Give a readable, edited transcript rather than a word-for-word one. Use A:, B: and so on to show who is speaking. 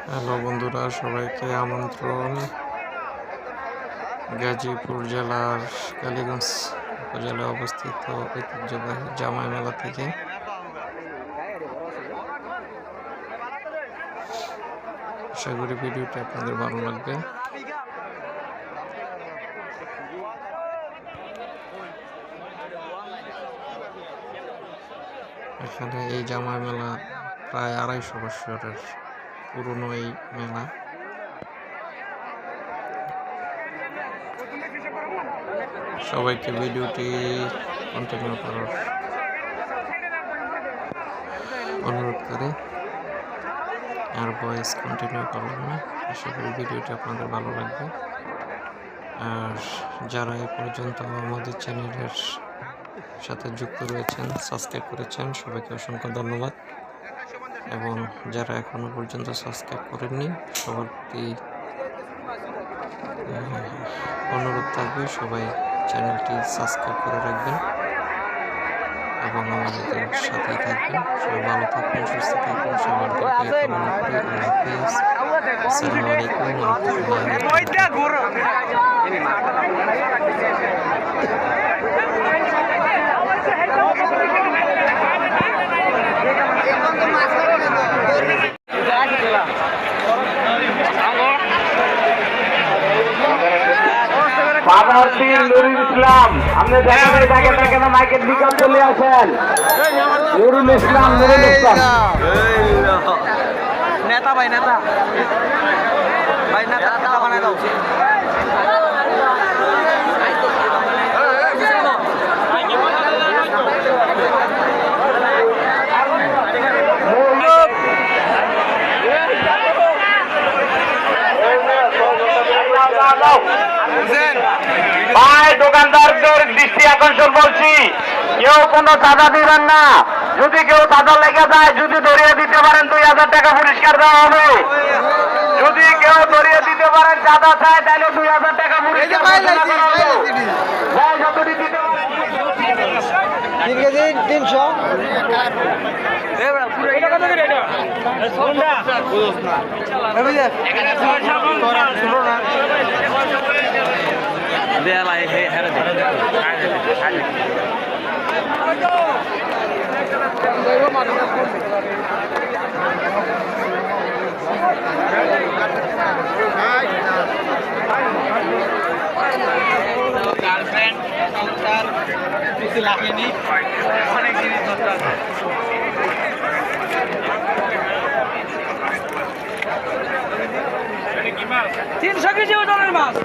A: Hello বন্ধুরা, সবাইকে আমন্ত্রণ গাজীপুর জেলার কালীগঞ্জ উপজেলায় অবস্থিত ঐতিহ্যবাহী জামাই মেলা থেকে। আশা করি ভিডিওটি আপনাদের ভালো লাগবে। এখানে এই জামাই মেলা প্রায় 250 বছরের পুরনো এই মেলা। সবাইকে ভিডিওটি কন্টিনিউ করার অনুরোধ করে আর ভয়েস কন্টিনিউ করলাম না। আশা করি ভিডিওটি আপনাদের ভালো লাগবে। আর যারা এ পর্যন্ত আমাদের চ্যানেলের সাথে যুক্ত রয়েছেন, সাবস্ক্রাইব করেছেন, সবাইকে অসংখ্য ধন্যবাদ। এবং যারা এখনো পর্যন্ত সাবস্ক্রাইব করেননি, সবার প্রতি অনুরোধ থাকবে সবাই চ্যানেলটি সাবস্ক্রাইব করে রাখবেন এবং আমাদের সাথেই থাকবেন। সবাই ভালো থাকবেন, সুস্থ থাকবেন, সবাইকে কামনা করি। আল্লাহ হাফেজ। আসসালামু আলাইকুম ওয়া
B: নুরুল ইসলাম, আপনি দেখেন মাইকের দিকে চলে আসেন। নুরুল ইসলাম,
C: নেতা ভাই নেতা বানাই দাও।
B: ভাই, দোকানদারদের দৃষ্টি আকর্ষণ বলছি, কেউ কোনো চাঁদা দিবেন না। যদি কেউ চাঁদা লেগে যায়, যদি ধরিয়ে দিতে পারেন 2000 টাকা পুরস্কার দেওয়া হবে। যদি কেউ ধরিয়ে দিতে পারেন চাঁদা চায়, তাহলে 2000 টাকা পুরস্কার দেওয়া হবে। ভাই, যতটি দিতে পারেন
C: 300 বেলাই হেরে দে। গার্লফ্রেন্ড সংসার কিছু লাগেনি, অনেক জিনিস দরকার। 300 কেজি ওজনের মাছ।